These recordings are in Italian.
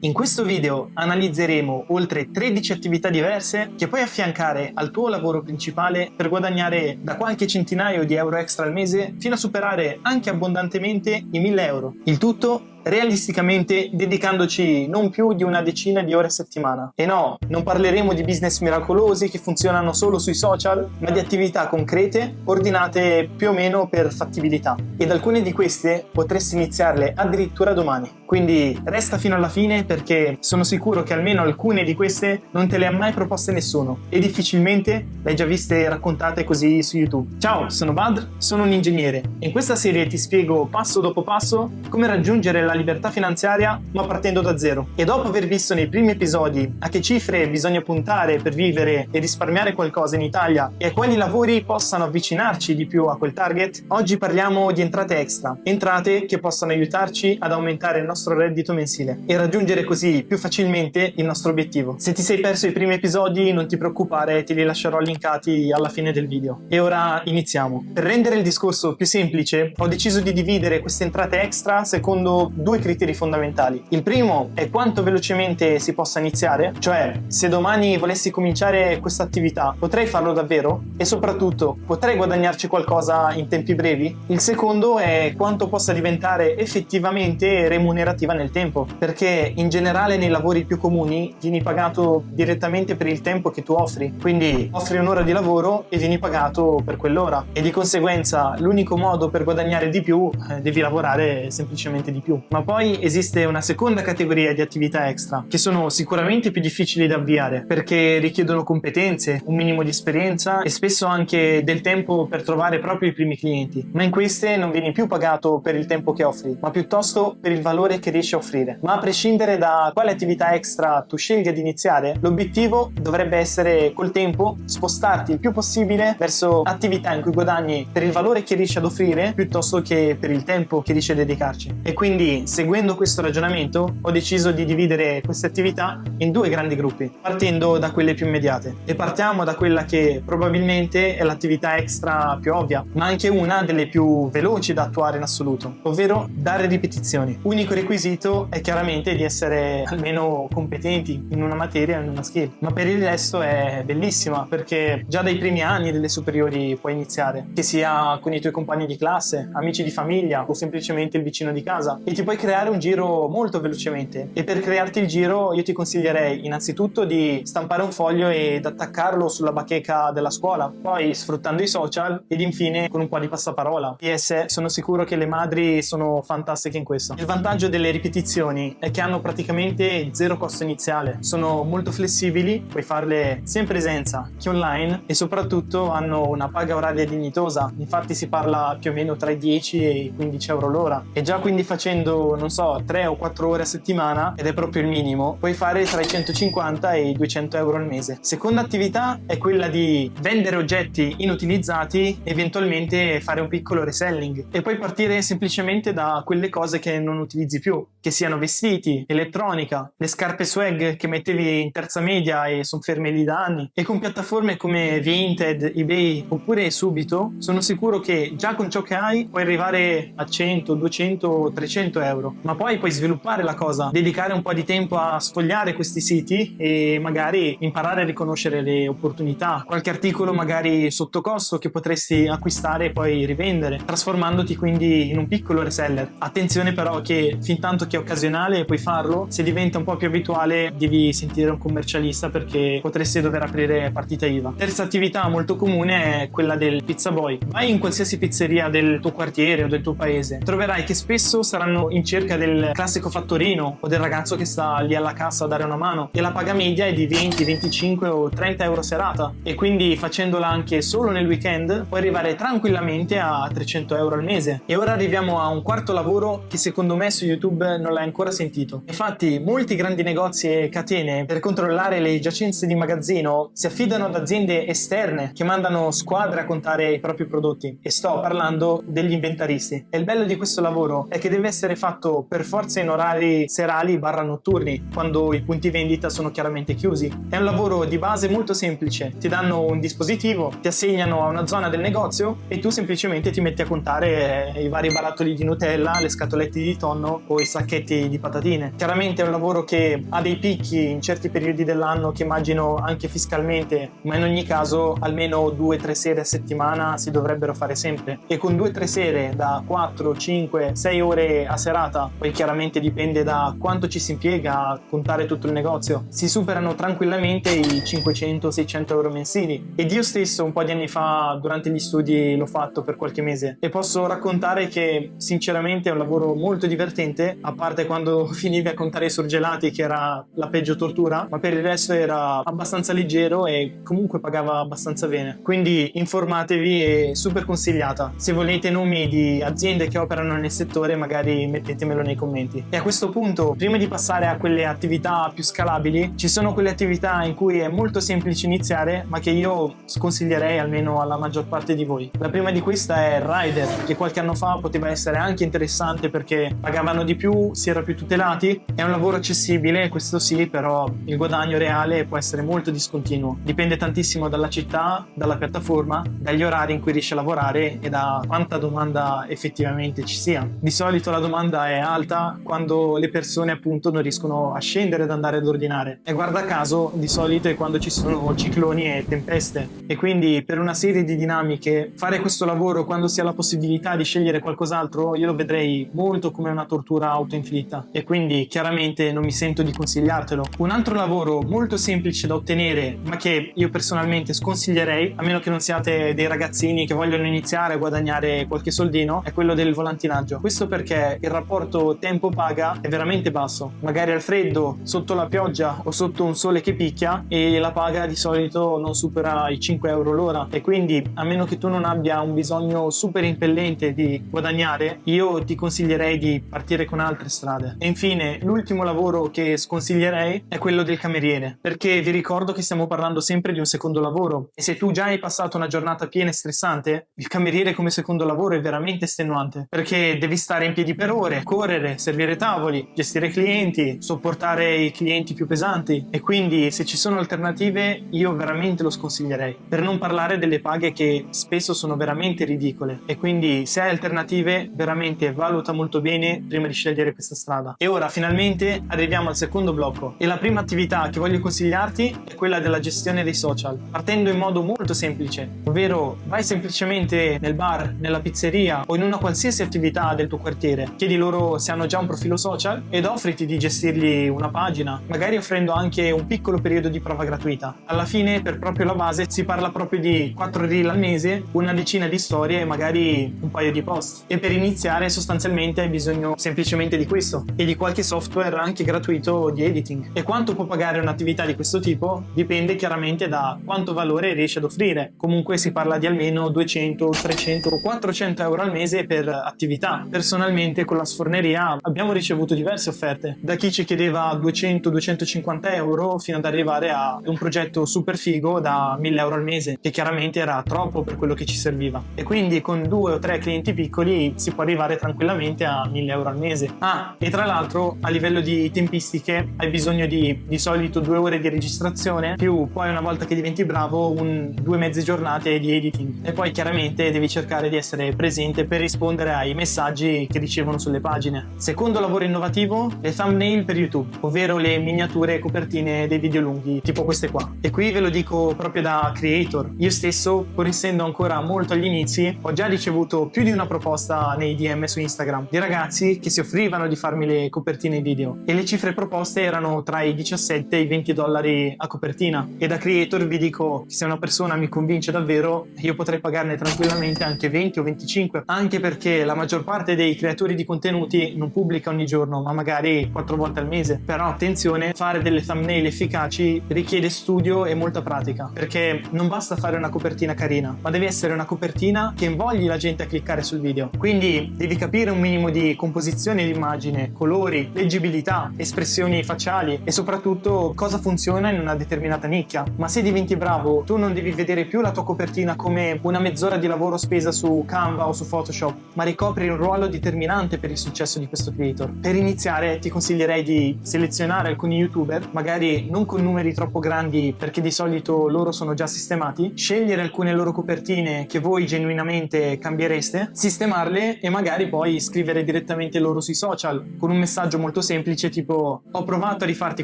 In questo video analizzeremo oltre 13 attività diverse che puoi affiancare al tuo lavoro principale per guadagnare da qualche centinaio di euro extra al mese fino a superare anche abbondantemente i 1000 euro. Il tutto realisticamente dedicandoci non più di una decina di ore a settimana. E no, non parleremo di business miracolosi che funzionano solo sui social, ma di attività concrete ordinate più o meno per fattibilità. Ed alcune di queste potresti iniziarle addirittura domani. Quindi resta fino alla fine perché sono sicuro che almeno alcune di queste non te le ha mai proposte nessuno e difficilmente le hai già viste raccontate così su YouTube. Ciao, sono Badr, sono un ingegnere e in questa serie ti spiego passo dopo passo come raggiungere la libertà finanziaria ma partendo da zero. E dopo aver visto nei primi episodi a che cifre bisogna puntare per vivere e risparmiare qualcosa in Italia e a quali lavori possano avvicinarci di più a quel target, oggi parliamo di entrate extra, entrate che possono aiutarci ad aumentare il nostro reddito mensile e raggiungere così più facilmente il nostro obiettivo. Se ti sei perso i primi episodi non ti preoccupare, te li lascerò linkati alla fine del video. E ora iniziamo. Per rendere il discorso più semplice ho deciso di dividere queste entrate extra secondo due criteri fondamentali. Il primo è quanto velocemente si possa iniziare, cioè se domani volessi cominciare questa attività potrei farlo davvero e soprattutto potrei guadagnarci qualcosa in tempi brevi. Il secondo è quanto possa diventare effettivamente remunerativa nel tempo, perché in generale nei lavori più comuni vieni pagato direttamente per il tempo che tu offri, quindi offri un'ora di lavoro e vieni pagato per quell'ora e di conseguenza l'unico modo per guadagnare di più devi lavorare semplicemente di più. Ma poi esiste una seconda categoria di attività extra che sono sicuramente più difficili da avviare perché richiedono competenze, un minimo di esperienza e spesso anche del tempo per trovare proprio i primi clienti, ma in queste non vieni più pagato per il tempo che offri ma piuttosto per il valore che riesci a offrire. Ma a prescindere da quale attività extra tu scelga di iniziare, l'obiettivo dovrebbe essere col tempo spostarti il più possibile verso attività in cui guadagni per il valore che riesci ad offrire piuttosto che per il tempo che riesci a dedicarci. E quindi, seguendo questo ragionamento, ho deciso di dividere queste attività in due grandi gruppi, partendo da quelle più immediate. E partiamo da quella che probabilmente è l'attività extra più ovvia, ma anche una delle più veloci da attuare in assoluto, ovvero dare ripetizioni. Unico requisito è chiaramente di essere almeno competenti in una materia, in una skill, ma per il resto è bellissima perché già dai primi anni delle superiori puoi iniziare, che sia con i tuoi compagni di classe, amici di famiglia o semplicemente il vicino di casa, e ti puoi creare un giro molto velocemente. E per crearti il giro io ti consiglierei innanzitutto di stampare un foglio ed attaccarlo sulla bacheca della scuola, poi sfruttando i social ed infine con un po' di passaparola. PS, sono sicuro che le madri sono fantastiche in questo. Il vantaggio delle ripetizioni è che hanno praticamente zero costo iniziale, sono molto flessibili, puoi farle sia in presenza che online e soprattutto hanno una paga oraria dignitosa, infatti si parla più o meno tra i 10 e i 15 euro l'ora e già quindi facendo, non so, 3 o 4 ore a settimana, ed è proprio il minimo, puoi fare tra i 150 e i 200 euro al mese. Seconda attività è quella di vendere oggetti inutilizzati, eventualmente fare un piccolo reselling e poi partire semplicemente da quelle cose che non utilizzi più, che siano vestiti, elettronica, le scarpe swag che mettevi in terza media e sono ferme lì da anni. E con piattaforme come Vinted, eBay oppure Subito sono sicuro che già con ciò che hai puoi arrivare a 100, 200, 300 euro, ma poi puoi sviluppare la cosa, dedicare un po' di tempo a sfogliare questi siti e magari imparare a riconoscere le opportunità, qualche articolo magari sotto costo che potresti acquistare e poi rivendere, trasformandoti quindi in un piccolo reseller. Attenzione però che fin tanto che è occasionale puoi farlo, se diventa un po' più abituale devi sentire un commercialista perché potresti dover aprire partita IVA. Terza attività molto comune è quella del pizza boy. Vai in qualsiasi pizzeria del tuo quartiere o del tuo paese, troverai che spesso saranno in cerca del classico fattorino o del ragazzo che sta lì alla cassa a dare una mano e la paga media è di 20, 25 o 30 euro serata e quindi facendola anche solo nel weekend puoi arrivare tranquillamente a 300 euro al mese. E ora arriviamo a un quarto lavoro che secondo me su YouTube non l'hai ancora sentito. Infatti molti grandi negozi e catene per controllare le giacenze di magazzino si affidano ad aziende esterne che mandano squadre a contare i propri prodotti e sto parlando degli inventaristi. E il bello di questo lavoro è che deve essere fatto fatto per forza in orari serali barra notturni, quando i punti vendita sono chiaramente chiusi. È un lavoro di base molto semplice, ti danno un dispositivo, ti assegnano a una zona del negozio e tu semplicemente ti metti a contare i vari barattoli di Nutella, le scatolette di tonno o i sacchetti di patatine. Chiaramente è un lavoro che ha dei picchi in certi periodi dell'anno che immagino anche fiscalmente, ma in ogni caso almeno 2-3 sere a settimana si dovrebbero fare sempre, e con 2-3 sere da 4, 5, 6 ore a serata, poi chiaramente dipende da quanto ci si impiega a contare tutto il negozio, si superano tranquillamente i 500-600 euro mensili. Ed io stesso un po' di anni fa durante gli studi l'ho fatto per qualche mese e posso raccontare che sinceramente è un lavoro molto divertente, a parte quando finivi a contare i surgelati, che era la peggio tortura, ma per il resto era abbastanza leggero e comunque pagava abbastanza bene. Quindi informatevi, è super consigliata. Se volete nomi di aziende che operano nel settore, magari mettetemelo nei commenti. E a questo punto, prima di passare a quelle attività più scalabili, ci sono quelle attività in cui è molto semplice iniziare, ma che io sconsiglierei almeno alla maggior parte di voi. La prima di questa è Rider, che qualche anno fa poteva essere anche interessante perché pagavano di più, si era più tutelati. È un lavoro accessibile, questo sì, però il guadagno reale può essere molto discontinuo. Dipende tantissimo dalla città, dalla piattaforma, dagli orari in cui riesci a lavorare e da quanta domanda effettivamente ci sia. Di solito la domanda è alta quando le persone appunto non riescono a scendere ad andare ad ordinare, e guarda caso di solito è quando ci sono cicloni e tempeste, e quindi per una serie di dinamiche fare questo lavoro quando si ha la possibilità di scegliere qualcos'altro io lo vedrei molto come una tortura autoinflitta, e quindi chiaramente non mi sento di consigliartelo. Un altro lavoro molto semplice da ottenere, ma che io personalmente sconsiglierei, a meno che non siate dei ragazzini che vogliono iniziare a guadagnare qualche soldino, è quello del volantinaggio. Questo perché il rapporto tempo-paga è veramente basso, magari al freddo, sotto la pioggia o sotto un sole che picchia, e la paga di solito non supera i 5 euro l'ora, e quindi a meno che tu non abbia un bisogno super impellente di guadagnare, io ti consiglierei di partire con altre strade. E infine l'ultimo lavoro che sconsiglierei è quello del cameriere, perché vi ricordo che stiamo parlando sempre di un secondo lavoro, e se tu già hai passato una giornata piena e stressante, il cameriere come secondo lavoro è veramente estenuante, perché devi stare in piedi per ore, correre, servire tavoli, gestire clienti, sopportare i clienti più pesanti, e quindi se ci sono alternative io veramente lo sconsiglierei, per non parlare delle paghe che spesso sono veramente ridicole. E quindi se hai alternative veramente valuta molto bene prima di scegliere questa strada. E ora finalmente arriviamo al secondo blocco, e la prima attività che voglio consigliarti è quella della gestione dei social, partendo in modo molto semplice, ovvero vai semplicemente nel bar, nella pizzeria o in una qualsiasi attività del tuo quartiere, chiedi loro se hanno già un profilo social ed offriti di gestirgli una pagina, magari offrendo anche un piccolo periodo di prova gratuita. Alla fine, per proprio la base, si parla proprio di 4 reel al mese, una decina di storie e magari un paio di post. E per iniziare sostanzialmente hai bisogno semplicemente di questo e di qualche software anche gratuito di editing. E quanto può pagare un'attività di questo tipo dipende chiaramente da quanto valore riesci ad offrire. Comunque si parla di almeno 200, 300 o 400 euro al mese per attività. Personalmente con la sforneria abbiamo ricevuto diverse offerte, da chi ci chiedeva 200-250 euro fino ad arrivare a un progetto super figo da 1000 euro al mese, che chiaramente era troppo per quello che ci serviva. E quindi con 2 o 3 clienti piccoli si può arrivare tranquillamente a 1000 euro al mese. E tra l'altro a livello di tempistiche hai bisogno di solito 2 ore di registrazione, più poi una volta che diventi bravo 2 mezze giornate di editing, e poi chiaramente devi cercare di essere presente per rispondere ai messaggi che ricevono sulle pagine. Secondo lavoro innovativo, le thumbnail per YouTube, ovvero le miniature e copertine dei video lunghi tipo queste qua. E qui ve lo dico proprio da creator, io stesso, pur essendo ancora molto agli inizi, ho già ricevuto più di una proposta nei DM su Instagram di ragazzi che si offrivano di farmi le copertine video, e le cifre proposte erano tra i 17 e i 20 dollari a copertina. E da creator vi dico che se una persona mi convince davvero, io potrei pagarne tranquillamente anche 20 o 25, anche perché la maggior parte dei creatori di contenuti non pubblica ogni giorno, ma magari 4 volte al mese. Però attenzione, fare delle thumbnail efficaci richiede studio e molta pratica, perché non basta fare una copertina carina, ma deve essere una copertina che invogli la gente a cliccare sul video. Quindi devi capire un minimo di composizione di immagine, colori, leggibilità, espressioni facciali e soprattutto cosa funziona in una determinata nicchia. Ma se diventi bravo, tu non devi vedere più la tua copertina come una mezz'ora di lavoro spesa su Canva o su Photoshop, ma ricopri un ruolo determinante per il il successo di questo creator. Per iniziare ti consiglierei di selezionare alcuni youtuber, magari non con numeri troppo grandi perché di solito loro sono già sistemati, scegliere alcune loro copertine che voi genuinamente cambiereste, sistemarle e magari poi scrivere direttamente loro sui social con un messaggio molto semplice tipo: ho provato a rifarti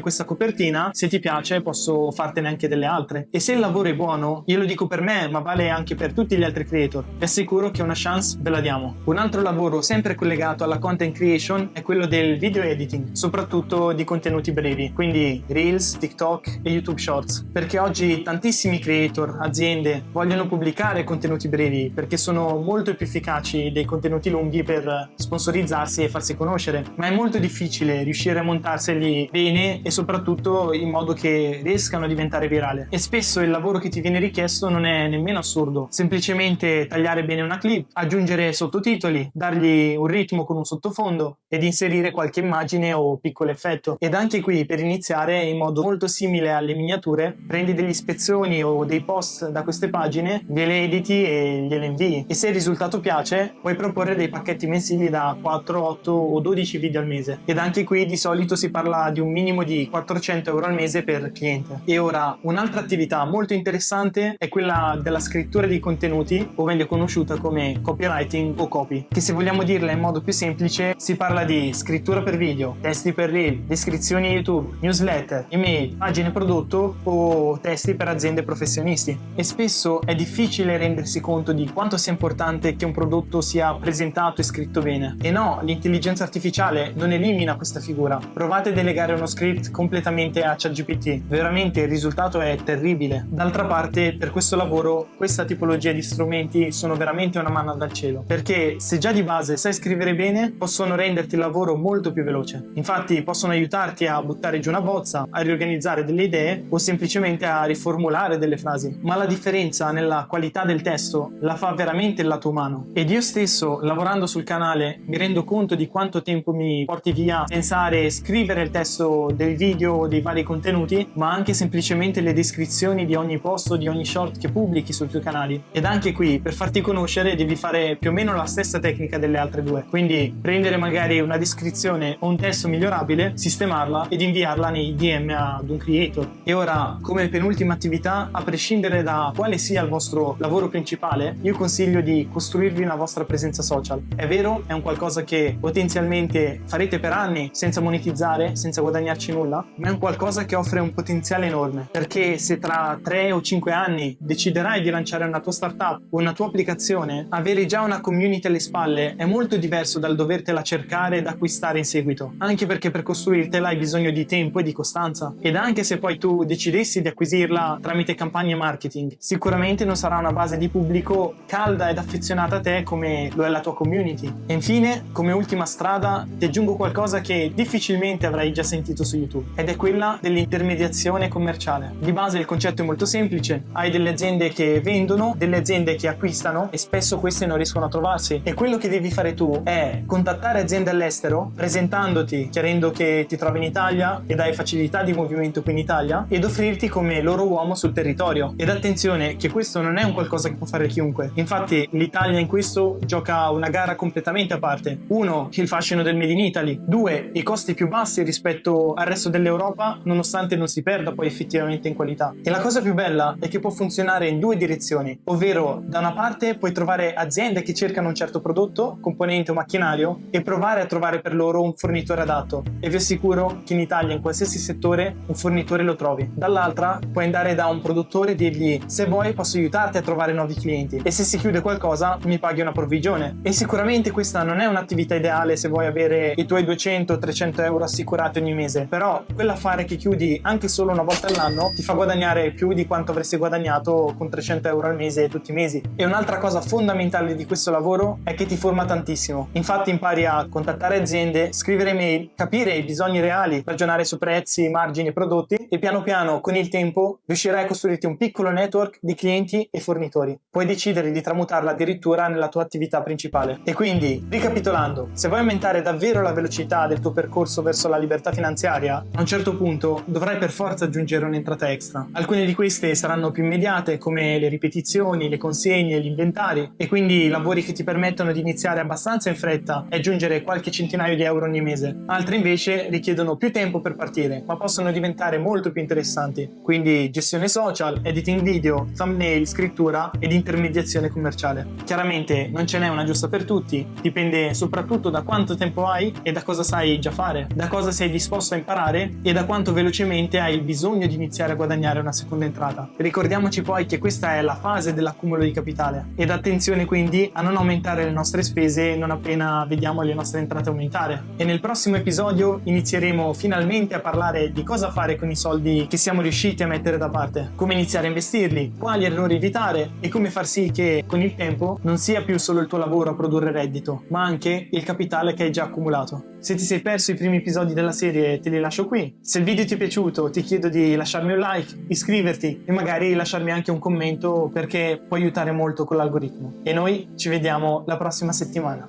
questa copertina, se ti piace posso fartene anche delle altre. E se il lavoro è buono, io lo dico per me ma vale anche per tutti gli altri creator, vi assicuro che una chance ve la diamo. Un altro lavoro sempre collegato alla content creation è quello del video editing, soprattutto di contenuti brevi, quindi Reels, TikTok e YouTube Shorts, perché oggi tantissimi creator, aziende vogliono pubblicare contenuti brevi perché sono molto più efficaci dei contenuti lunghi per sponsorizzarsi e farsi conoscere, ma è molto difficile riuscire a montarseli bene e soprattutto in modo che riescano a diventare virale. E spesso il lavoro che ti viene richiesto non è nemmeno assurdo, semplicemente tagliare bene una clip, aggiungere sottotitoli, dargli un ritmo con un sottofondo ed inserire qualche immagine o piccolo effetto. Ed anche qui, per iniziare, in modo molto simile alle miniature, prendi degli spezzoni o dei post da queste pagine, gliele editi e gliele invii, e se il risultato piace puoi proporre dei pacchetti mensili da 4, 8 o 12 video al mese, ed anche qui di solito si parla di un minimo di 400 euro al mese per cliente. E ora, un'altra attività molto interessante è quella della scrittura di contenuti, o meglio conosciuta come copywriting o copy, che se vogliamo dirla in modo più semplice si parla di scrittura per video, testi per reel, descrizioni YouTube, newsletter, email, pagine prodotto o testi per aziende e professionisti. E spesso è difficile rendersi conto di quanto sia importante che un prodotto sia presentato e scritto bene. E no, l'intelligenza artificiale non elimina questa figura. Provate a delegare uno script completamente a ChatGPT, veramente il risultato è terribile. D'altra parte, per questo lavoro questa tipologia di strumenti sono veramente una manna dal cielo, perché se già di base sai scrivere bene possono renderti il lavoro molto più veloce. Infatti possono aiutarti a buttare giù una bozza, a riorganizzare delle idee o semplicemente a riformulare delle frasi, ma la differenza nella qualità del testo la fa veramente il lato umano. Ed io stesso, lavorando sul canale, mi rendo conto di quanto tempo mi porti via a pensare e scrivere il testo del video o dei vari contenuti, ma anche semplicemente le descrizioni di ogni post o di ogni short che pubblichi sui tuoi canali. Ed anche qui, per farti conoscere devi fare più o meno la stessa tecnica delle altre due, quindi prendere magari una descrizione o un testo migliorabile, sistemarla ed inviarla nei DM ad un creator. E ora, come penultima attività, a prescindere da quale sia il vostro lavoro principale, io consiglio di costruirvi una vostra presenza social. È vero, è un qualcosa che potenzialmente farete per anni senza monetizzare, senza guadagnarci nulla, ma è un qualcosa che offre un potenziale enorme, perché se tra 3 o 5 anni deciderai di lanciare una tua startup o una tua applicazione, avere già una community alle spalle è molto diverso dal dovertela cercare ed acquistare in seguito, anche perché per costruirtela hai bisogno di tempo e di costanza. Ed anche se poi tu decidessi di acquisirla tramite campagne marketing, sicuramente non sarà una base di pubblico calda ed affezionata a te come lo è la tua community. E infine, come ultima strada, ti aggiungo qualcosa che difficilmente avrai già sentito su YouTube, ed è quella dell'intermediazione commerciale. Di base il concetto è molto semplice: hai delle aziende che vendono, delle aziende che acquistano e spesso queste non riescono a trovarsi, e quello che devi fare tu è contattare aziende all'estero presentandoti, chiarendo che ti trovi in Italia ed hai facilità di movimento qui in Italia, ed offrirti come loro uomo sul territorio. Ed attenzione che questo non è un qualcosa che può fare chiunque, infatti l'Italia in questo gioca una gara completamente a parte. 1. Il fascino del Made in Italy. 2. I costi più bassi rispetto al resto dell'Europa, nonostante non si perda poi effettivamente in qualità. E la cosa più bella è che può funzionare in due direzioni, ovvero da una parte puoi trovare aziende che cercano un certo prodotto, componente o macchinario, e provare a trovare per loro un fornitore adatto, e vi assicuro che in Italia in qualsiasi settore un fornitore lo trovi. Dall'altra puoi andare da un produttore e dirgli: se vuoi posso aiutarti a trovare nuovi clienti, e se si chiude qualcosa mi paghi una provvigione. E sicuramente questa non è un'attività ideale se vuoi avere i tuoi 200-300 euro assicurati ogni mese, però quell'affare che chiudi anche solo una volta all'anno ti fa guadagnare più di quanto avresti guadagnato con 300 euro al mese tutti i mesi. E un'altra cosa fondamentale di questo lavoro è che ti forma tantissimo. Infatti impari a contattare aziende, scrivere email, capire i bisogni reali, ragionare su prezzi, margini e prodotti, e piano piano con il tempo riuscirai a costruirti un piccolo network di clienti e fornitori. Puoi decidere di tramutarla addirittura nella tua attività principale. E quindi, ricapitolando, se vuoi aumentare davvero la velocità del tuo percorso verso la libertà finanziaria, a un certo punto dovrai per forza aggiungere un'entrata extra. Alcune di queste saranno più immediate, come le ripetizioni, le consegne, gli inventari, e quindi lavori che ti permettono di iniziare abbastanza in fretta basta è aggiungere qualche centinaio di euro ogni mese. Altre invece richiedono più tempo per partire, ma possono diventare molto più interessanti. Quindi gestione social, editing video, thumbnail, scrittura ed intermediazione commerciale. Chiaramente non ce n'è una giusta per tutti, dipende soprattutto da quanto tempo hai e da cosa sai già fare, da cosa sei disposto a imparare e da quanto velocemente hai bisogno di iniziare a guadagnare una seconda entrata. Ricordiamoci poi che questa è la fase dell'accumulo di capitale ed attenzione quindi a non aumentare le nostre spese non appena vediamo le nostre entrate aumentare. E nel prossimo episodio inizieremo finalmente a parlare di cosa fare con i soldi che siamo riusciti a mettere da parte, come iniziare a investirli, quali errori evitare e come far sì che con il tempo non sia più solo il tuo lavoro a produrre reddito, ma anche il capitale che hai già accumulato. Se ti sei perso i primi episodi della serie te li lascio qui. Se il video ti è piaciuto ti chiedo di lasciarmi un like, iscriverti e magari lasciarmi anche un commento perché può aiutare molto con l'algoritmo. E noi ci vediamo la prossima settimana.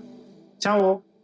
Ciao!